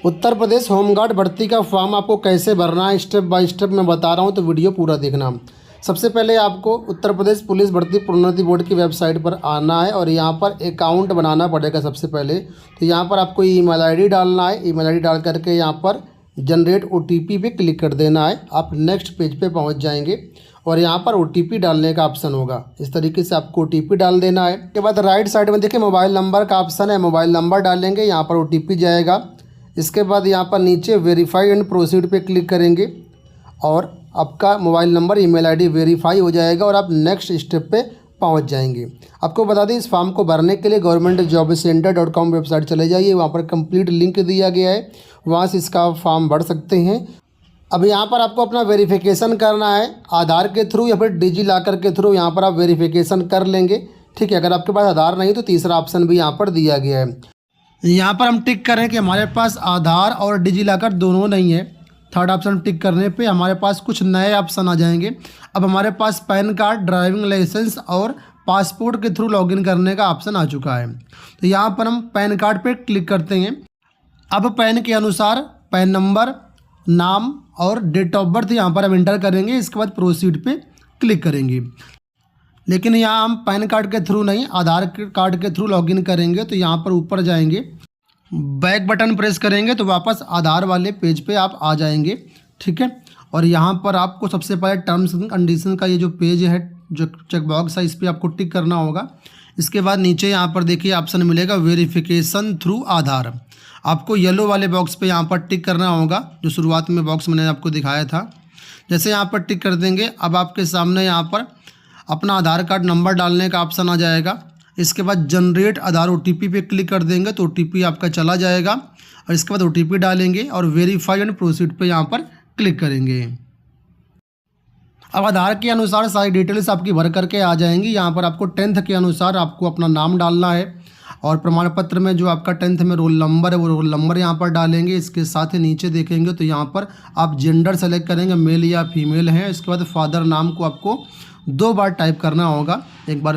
Uttar Pradesh home guard भर्ती का form आपको कैसे भरना है स्टेप बाय स्टेप मैं बता रहा हूं, तो वीडियो पूरा देखना। सबसे पहले आपको उत्तर प्रदेश पुलिस भर्ती प्रोन्नति बोर्ड की वेबसाइट पर आना है और यहां पर अकाउंट बनाना पड़ेगा। सबसे पहले तो यहां पर आपको ईमेल आईडी डालना है। ईमेल आईडी डाल करके यहां पर जनरेट ओटीपी पे क्लिक कर देना है। आप नेक्स्ट पेज पे पहुंच जाएंगे और यहाँ पर ओटीपी डालने का ऑप्शन होगा। इस तरीके से आपको ओटीपी डाल देना है। उसके बाद राइट साइड में देखिए मोबाइल नंबर का ऑप्शन है, मोबाइल नंबर डालेंगे, यहाँ पर ओटीपी जाएगा। इसके बाद यहाँ पर नीचे वेरीफाई एंड प्रोसीड पे क्लिक करेंगे और आपका mobile number email ID verify हो जाएगा और आप नेक्स्ट स्टेप पे पहुंच जाएंगे। आपको बता दें, इस फॉर्म को भरने के लिए governmentjobcenter.com वेबसाइट चले जाइए, वहाँ पर कंप्लीट लिंक दिया गया है, वहाँ से इसका फॉर्म भर सकते हैं। अब यहाँ पर आपको अपना वेरिफिकेशन करना है आधार के थ्रू या फिर डिजी लॉकर के थ्रू। यहाँ पर आप वेरिफिकेशन कर लेंगे, ठीक है। अगर आपके पास आधार नहीं तो तीसरा ऑप्शन भी यहाँ पर दिया गया है। यहाँ पर हम टिक करें कि हमारे पास आधार और डिजी लॉकर दोनों नहीं है। थर्ड ऑप्शन टिक करने पे हमारे पास कुछ नए ऑप्शन आ जाएंगे। अब हमारे पास पैन कार्ड, ड्राइविंग लाइसेंस और पासपोर्ट के थ्रू लॉगिन करने का ऑप्शन आ चुका है। तो यहाँ पर हम पैन कार्ड पे क्लिक करते हैं। अब पैन के अनुसार पैन नंबर, नाम और डेट ऑफ बर्थ यहाँ पर हम इंटर करेंगे। इसके बाद प्रोसीड पे क्लिक करेंगे। लेकिन यहाँ हम पैन कार्ड के थ्रू नहीं, आधार कार्ड के थ्रू लॉगिन करेंगे। तो यहाँ पर ऊपर जाएंगे, बैक बटन प्रेस करेंगे तो वापस आधार वाले पेज पे आप आ जाएंगे, ठीक है। और यहाँ पर आपको सबसे पहले टर्म्स एंड कंडीशन का ये जो पेज है, जो चेक बॉक्स है, इस पर आपको टिक करना होगा। इसके बाद नीचे यहाँ पर देखिए ऑप्शन मिलेगा वेरिफिकेशन थ्रू आधार। आपको येलो वाले बॉक्स पे यहाँ पर टिक करना होगा, जो शुरुआत में बॉक्स मैंने आपको दिखाया था। जैसे यहाँ पर टिक कर देंगे, अब आपके सामने यहाँ पर अपना आधार कार्ड नंबर डालने का ऑप्शन आ जाएगा। इसके बाद जनरेट आधार ओटीपी पे क्लिक कर देंगे तो ओटीपी आपका चला जाएगा और इसके बाद ओटीपी डालेंगे और वेरीफाई एंड प्रोसीड पे यहाँ पर क्लिक करेंगे। अब आधार के अनुसार सारी डिटेल्स आपकी भर करके आ जाएंगी। यहाँ पर आपको 10th के अनुसार आपको अपना नाम डालना है और प्रमाण पत्र में जो आपका 10th में रोल नंबर है वो रोल नंबर यहाँ पर डालेंगे। इसके साथ ही नीचे देखेंगे तो यहाँ पर आप जेंडर सेलेक्ट करेंगे, मेल या फीमेल है। इसके बाद फादर नाम को आपको 2 बार टाइप करना होगा, एक बार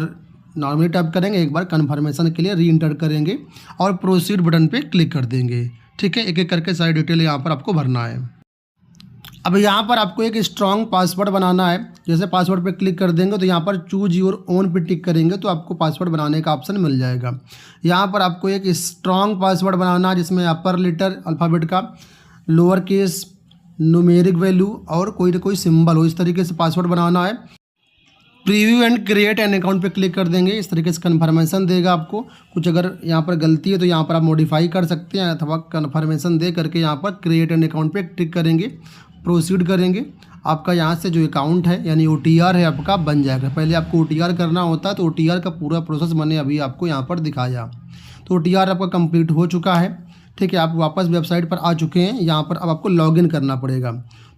नॉर्मली टाइप करेंगे, एक बार कन्फर्मेशन के लिए री इंटर करेंगे और प्रोसीड बटन पे क्लिक कर देंगे, ठीक है। एक एक करके सारी डिटेल यहाँ पर आपको भरना है। अब यहाँ पर आपको एक स्ट्रॉन्ग पासवर्ड बनाना है। जैसे पासवर्ड पे क्लिक कर देंगे तो यहाँ पर चूज योर ओन पे टिक करेंगे तो आपको पासवर्ड बनाने का ऑप्शन मिल जाएगा। यहाँ पर आपको एक स्ट्रॉन्ग पासवर्ड बनाना है जिसमें अपर लेटर अल्फ़ाबेट का, लोअर केस, न्यूमेरिक वैल्यू और कोई ना कोई सिंबल हो, इस तरीके से पासवर्ड बनाना है। Preview and create an account पे क्लिक कर देंगे। इस तरीके से कन्फर्मेशन देगा आपको। कुछ अगर यहाँ पर गलती है तो यहाँ पर आप मॉडिफाई कर सकते हैं अथवा कन्फर्मेशन दे करके यहाँ पर क्रिएट एन अकाउंट पे टिक करेंगे, प्रोसीड करेंगे। आपका यहाँ से जो अकाउंट है यानी OTR है आपका बन जाएगा। पहले आपको OTR करना होता है तो OTR का पूरा प्रोसेस मैंने अभी आपको यहाँ पर दिखाया। तो OTR आपका कंप्लीट हो चुका है, ठीक है। आप वापस वेबसाइट पर आ चुके हैं। यहाँ पर अब आपको लॉगिन करना पड़ेगा।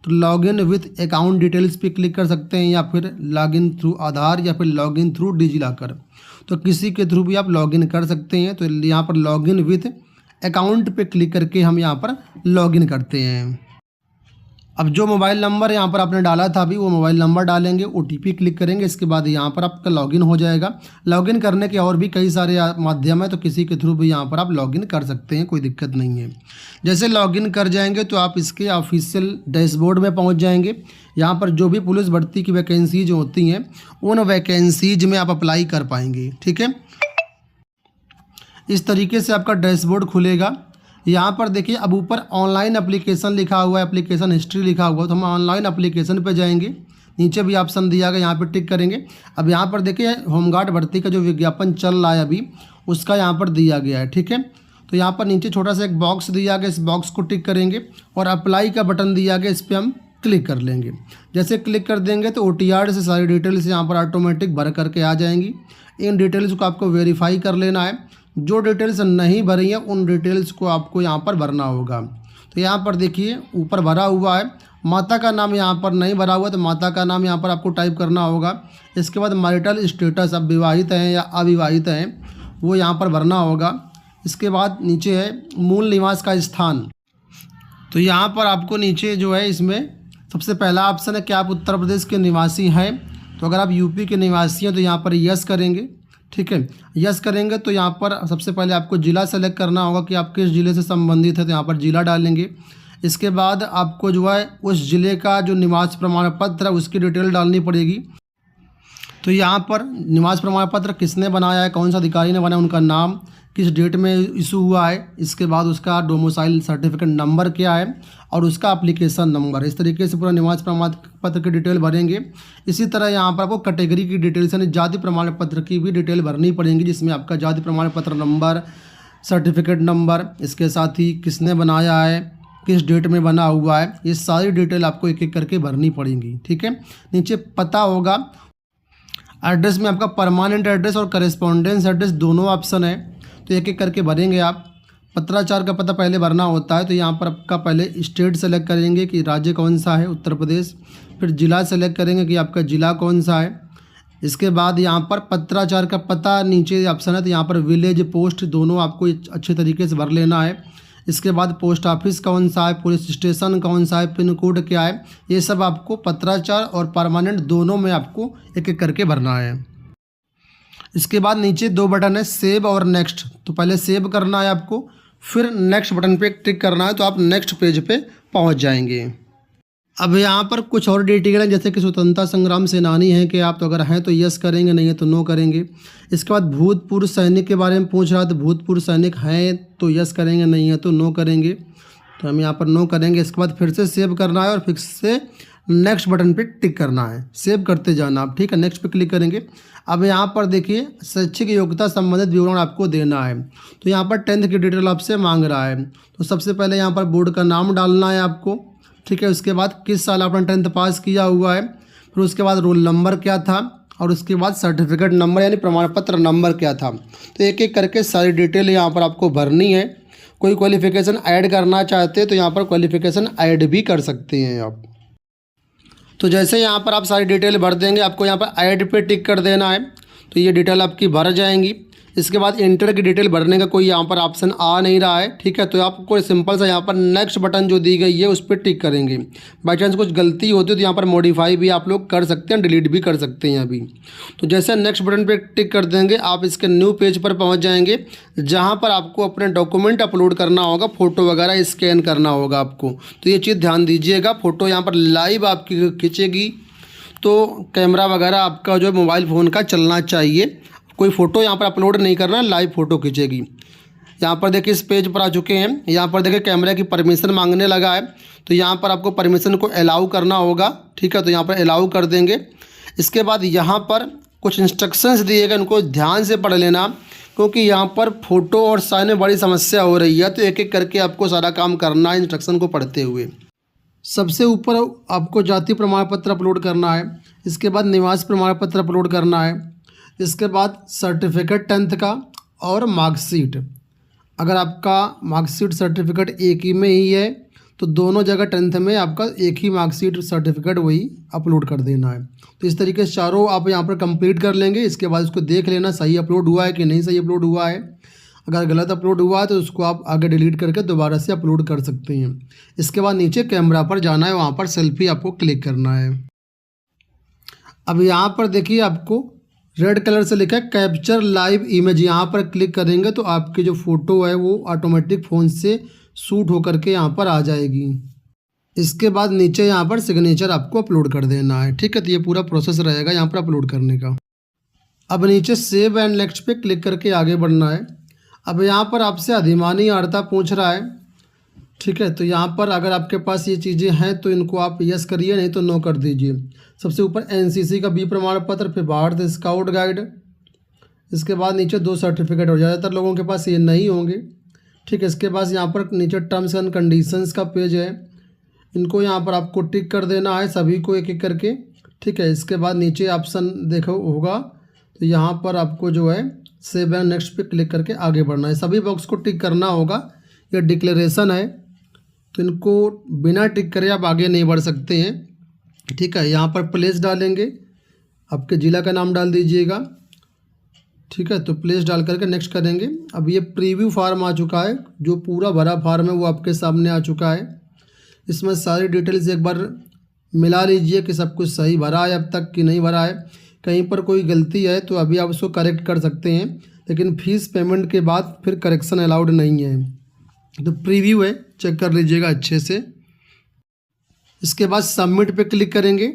तो लॉगिन विथ अकाउंट डिटेल्स पे क्लिक कर सकते हैं या फिर लॉगिन थ्रू आधार या फिर लॉगिन थ्रू डिजी लॉकर, तो किसी के थ्रू भी आप लॉगिन कर सकते हैं। तो यहाँ पर लॉगिन विथ अकाउंट पे क्लिक करके हम यहाँ पर लॉगिन करते हैं। अब जो मोबाइल नंबर यहाँ पर आपने डाला था अभी, वो मोबाइल नंबर डालेंगे, OTP क्लिक करेंगे। इसके बाद यहाँ पर आपका लॉगिन हो जाएगा। लॉगिन करने के और भी कई सारे माध्यम है, तो किसी के थ्रू भी यहाँ पर आप लॉगिन कर सकते हैं, कोई दिक्कत नहीं है। जैसे लॉगिन कर जाएंगे तो आप इसके ऑफिशियल डैशबोर्ड में पहुँच जाएंगे। यहाँ पर जो भी पुलिस भर्ती की वैकेंसीज होती हैं उन वैकेंसीज में आप अप्लाई कर पाएंगे, ठीक है। इस तरीके से आपका डैशबोर्ड खुलेगा। यहाँ पर देखिए अब ऊपर ऑनलाइन एप्लीकेशन लिखा हुआ है, एप्लीकेशन हिस्ट्री लिखा हुआ है, तो हम ऑनलाइन एप्लीकेशन पे जाएंगे। नीचे भी ऑप्शन दिया गया, यहाँ पे टिक करेंगे। अब यहाँ पर देखिए होमगार्ड भर्ती का जो विज्ञापन चल रहा है अभी, उसका यहाँ पर दिया गया है, ठीक है। तो यहाँ पर नीचे छोटा सा एक बॉक्स दिया गया, इस बॉक्स को टिक करेंगे और अप्लाई का बटन दिया गया, इस पर हम क्लिक कर लेंगे। जैसे क्लिक कर देंगे तो OTR से सारी डिटेल्स यहाँ पर ऑटोमेटिक भर करके आ जाएंगी। इन डिटेल्स को आपको वेरीफाई कर लेना है। जो डिटेल्स नहीं भरी हैं उन डिटेल्स को आपको यहाँ पर भरना होगा। तो यहाँ पर देखिए ऊपर भरा हुआ है, माता का नाम यहाँ पर नहीं भरा हुआ, तो माता का नाम यहाँ पर आपको टाइप करना होगा। इसके बाद मैरिटल स्टेटस, अब विवाहित हैं या अविवाहित हैं, वो यहाँ पर भरना होगा। इसके बाद नीचे है मूल निवास का स्थान। तो यहाँ पर आपको नीचे जो है इसमें सबसे पहला ऑप्शन है कि आप उत्तर प्रदेश के निवासी हैं। तो अगर आप यूपी के निवासी हैं तो यहाँ पर यस करेंगे, ठीक है, यस करेंगे तो यहाँ पर सबसे पहले आपको ज़िला सेलेक्ट करना होगा कि आप किस ज़िले से संबंधित है, तो यहाँ पर ज़िला डालेंगे। इसके बाद आपको जो है उस ज़िले का जो निवास प्रमाण पत्र है उसकी डिटेल डालनी पड़ेगी। तो यहाँ पर निवास प्रमाण पत्र किसने बनाया है, कौन सा अधिकारी ने बनाया, उनका नाम, किस डेट में इशू हुआ है, इसके बाद उसका डोमिसाइल सर्टिफिकेट नंबर क्या है और उसका एप्लीकेशन नंबर। इस तरीके से पूरा निवास प्रमाण पत्र की डिटेल भरेंगे। इसी तरह यहाँ पर आपको कैटेगरी की डिटेल्स यानी जाति प्रमाण पत्र की भी डिटेल भरनी पड़ेगी, जिसमें आपका जाति प्रमाण पत्र नंबर, सर्टिफिकेट नंबर, इसके साथ ही किसने बनाया है, किस डेट में बना हुआ है, ये सारी डिटेल आपको एक एक करके भरनी पड़ेंगी। ठीक है, नीचे पता होगा। एड्रेस में आपका परमानेंट एड्रेस और करेस्पॉन्डेंस एड्रेस दोनों ऑप्शन है, तो एक एक करके भरेंगे आप। पत्राचार का पता पहले भरना होता है, तो यहाँ पर आपका पहले स्टेट सेलेक्ट करेंगे कि राज्य कौन सा है, उत्तर प्रदेश। फिर ज़िला सेलेक्ट करेंगे कि आपका ज़िला कौन सा है। इसके बाद यहाँ पर पत्राचार का पता नीचे ऑप्शन है, तो यहाँ पर विलेज पोस्ट दोनों आपको अच्छे तरीके से भर लेना है। इसके बाद पोस्ट ऑफिस कौन सा है, पुलिस स्टेशन कौन सा है, पिन कोड क्या है, ये सब आपको पत्राचार और परमानेंट दोनों में आपको एक एक करके भरना है। इसके बाद नीचे दो बटन है, सेव और नेक्स्ट। तो पहले सेव करना है आपको, फिर नेक्स्ट बटन पे क्लिक करना है, तो आप नेक्स्ट पेज पे पहुंच जाएंगे। अब यहाँ पर कुछ और डिटेल है, जैसे कि स्वतंत्रता संग्राम सेनानी हैं कि आप, तो अगर हैं तो यस करेंगे, नहीं है तो नो करेंगे। इसके बाद भूतपूर्व सैनिक के बारे में पूछ रहा है, तो भूतपूर्व सैनिक हैं तो यस करेंगे, नहीं है तो नो करेंगे, तो हम यहाँ पर नो करेंगे। इसके बाद फिर से सेव करना है और फिर से नेक्स्ट बटन पे टिक करना है, सेव करते जाना आप। ठीक है, नेक्स्ट पे क्लिक करेंगे। अब यहाँ पर देखिए शैक्षिक योग्यता संबंधित विवरण आपको देना है, तो यहाँ पर 10th की डिटेल आपसे मांग रहा है। तो सबसे पहले यहाँ पर बोर्ड का नाम डालना है आपको। ठीक है, उसके बाद किस साल आपने 10th पास किया हुआ है, फिर उसके बाद रोल नंबर क्या था और उसके बाद सर्टिफिकेट नंबर यानी प्रमाण पत्र नंबर क्या था। तो एक एक करके सारी डिटेल यहाँ पर आपको भरनी है। कोई क्वालिफिकेशन ऐड करना चाहते हैं तो यहाँ पर क्वालिफिकेशन ऐड भी कर सकते हैं आप। तो जैसे यहाँ पर आप सारी डिटेल भर देंगे, आपको यहाँ पर ऐड पे टिक कर देना है, तो ये डिटेल आपकी भर जाएंगी। इसके बाद इंटर की डिटेल भरने का कोई यहाँ पर ऑप्शन आ नहीं रहा है। ठीक है, तो आपको सिंपल सा यहाँ पर नेक्स्ट बटन जो दी गई है उस पर टिक करेंगे। बाई चांस कुछ गलती होती है तो यहाँ पर मॉडिफाई भी आप लोग कर सकते हैं, डिलीट भी कर सकते हैं अभी। तो जैसे नेक्स्ट बटन पे टिक कर देंगे, आप इसके न्यू पेज पर पहुँच जाएंगे, जहाँ पर आपको अपने डॉक्यूमेंट अपलोड करना होगा, फ़ोटो वगैरह स्कैन करना होगा आपको। तो ये चीज़ ध्यान दीजिएगा, फ़ोटो यहाँ पर लाइव आपकी खींचेगी, तो कैमरा वगैरह आपका जो मोबाइल फ़ोन का चलना चाहिए। कोई फ़ोटो यहाँ पर अपलोड नहीं करना, लाइव फ़ोटो खींचेगी। यहाँ पर देखिए इस पेज पर आ चुके हैं, यहाँ पर देखिए कैमरे की परमिशन मांगने लगा है, तो यहाँ पर आपको परमिशन को अलाउ करना होगा। ठीक है, तो यहाँ पर अलाउ कर देंगे। इसके बाद यहाँ पर कुछ इंस्ट्रक्शंस दिए गए, उनको ध्यान से पढ़ लेना, क्योंकि यहाँ पर फ़ोटो और साइन में बड़ी समस्या हो रही है, तो एक एक करके आपको सारा काम करना है इंस्ट्रक्शन को पढ़ते हुए। सबसे ऊपर आपको जाति प्रमाण पत्र अपलोड करना है, इसके बाद निवास प्रमाण पत्र अपलोड करना है, इसके बाद सर्टिफिकेट 10th का और मार्कशीट। अगर आपका मार्कशीट सर्टिफिकेट एक ही में ही है तो दोनों जगह 10th में आपका एक ही मार्कशीट सर्टिफिकेट वही अपलोड कर देना है। तो इस तरीके से चारों आप यहाँ पर कंप्लीट कर लेंगे। इसके बाद उसको देख लेना सही अपलोड हुआ है कि नहीं सही अपलोड हुआ है। अगर गलत अपलोड हुआ है तो उसको आप आगे डिलीट करके दोबारा से अपलोड कर सकते हैं। इसके बाद नीचे कैमरा पर जाना है, वहाँ पर सेल्फी आपको क्लिक करना है। अब यहाँ पर देखिए आपको रेड कलर से लिखा है कैप्चर लाइव इमेज, यहाँ पर क्लिक करेंगे तो आपकी जो फ़ोटो है वो ऑटोमेटिक फ़ोन से शूट होकर के यहाँ पर आ जाएगी। इसके बाद नीचे यहाँ पर सिग्नेचर आपको अपलोड कर देना है। ठीक है, तो ये पूरा प्रोसेस रहेगा यहाँ पर अपलोड करने का। अब नीचे सेव एंड नेक्स्ट पे क्लिक करके आगे बढ़ना है। अब यहाँ पर आपसे अधिमानी अर्हता पूछ रहा है। ठीक है, तो यहाँ पर अगर आपके पास ये चीज़ें हैं तो इनको आप यस करिए, नहीं तो नो कर दीजिए। सबसे ऊपर एनसीसी का बी प्रमाण पत्र, फिर भारत स्काउट गाइड, इसके बाद नीचे 2 सर्टिफिकेट और ज़्यादातर लोगों के पास ये नहीं होंगे। ठीक है, इसके बाद यहाँ पर नीचे टर्म्स एंड कंडीशंस का पेज है, इनको यहाँ पर आपको टिक कर देना है सभी को एक एक करके। ठीक है, इसके बाद नीचे ऑप्शन देखो होगा, तो यहाँ पर आपको जो है सेव एंड नेक्स्ट पे क्लिक करके आगे बढ़ना है। सभी बॉक्स को टिक करना होगा। ये डिक्लेरेशन है तो इनको बिना टिक करे आप आगे नहीं बढ़ सकते हैं। ठीक है, यहाँ पर प्लेस डालेंगे, आपके ज़िला का नाम डाल दीजिएगा। ठीक है, तो प्लेस डाल करके नेक्स्ट करेंगे। अब ये प्रीव्यू फार्म आ चुका है, जो पूरा भरा फार्म है वो आपके सामने आ चुका है। इसमें सारी डिटेल्स एक बार मिला लीजिए कि सब कुछ सही भरा है अब तक कि नहीं भरा है। कहीं पर कोई गलती है तो अभी आप उसको करेक्ट कर सकते हैं, लेकिन फ़ीस पेमेंट के बाद फिर करेक्शन अलाउड नहीं है। तो प्रीव्यू है, चेक कर लीजिएगा अच्छे से। इसके बाद सबमिट पे क्लिक करेंगे,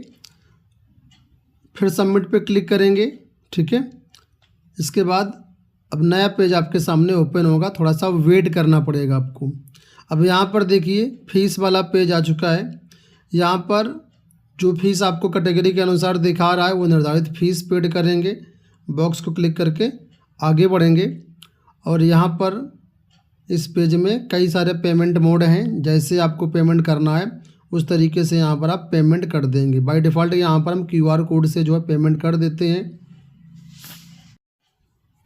फिर सबमिट पे क्लिक करेंगे, ठीक है। इसके बाद अब नया पेज आपके सामने ओपन होगा, थोड़ा सा वेट करना पड़ेगा आपको। अब यहाँ पर देखिए फ़ीस वाला पेज आ चुका है। यहाँ पर जो फीस आपको कैटेगरी के अनुसार दिखा रहा है वो निर्धारित फ़ीस पेड करेंगे, बॉक्स को क्लिक करके आगे बढ़ेंगे और यहाँ पर इस पेज में कई सारे पेमेंट मोड हैं। जैसे आपको पेमेंट करना है उस तरीके से यहाँ पर आप पेमेंट कर देंगे। बाय डिफ़ॉल्ट यहाँ पर हम QR कोड से जो है पेमेंट कर देते हैं।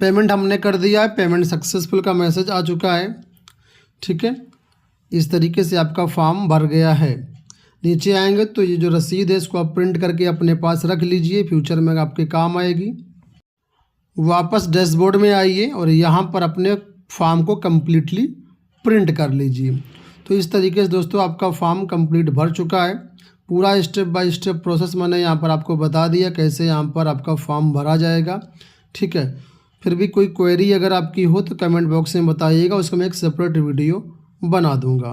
पेमेंट हमने कर दिया है, पेमेंट सक्सेसफुल का मैसेज आ चुका है, ठीक है। इस तरीके से आपका फॉर्म भर गया है। नीचे आएंगे तो ये जो रसीद है इसको आप प्रिंट करके अपने पास रख लीजिए, फ्यूचर में आपके काम आएगी। वापस डैशबोर्ड में आइए और यहाँ पर अपने फॉर्म को कम्प्लीटली प्रिंट कर लीजिए। तो इस तरीके से दोस्तों आपका फॉर्म कंप्लीट भर चुका है। पूरा स्टेप बाय स्टेप प्रोसेस मैंने यहाँ पर आपको बता दिया कैसे यहाँ पर आपका फॉर्म भरा जाएगा, ठीक है। फिर भी कोई क्वेरी अगर आपकी हो तो कमेंट बॉक्स में बताइएगा, उसको मैं एक सेपरेट वीडियो बना दूँगा।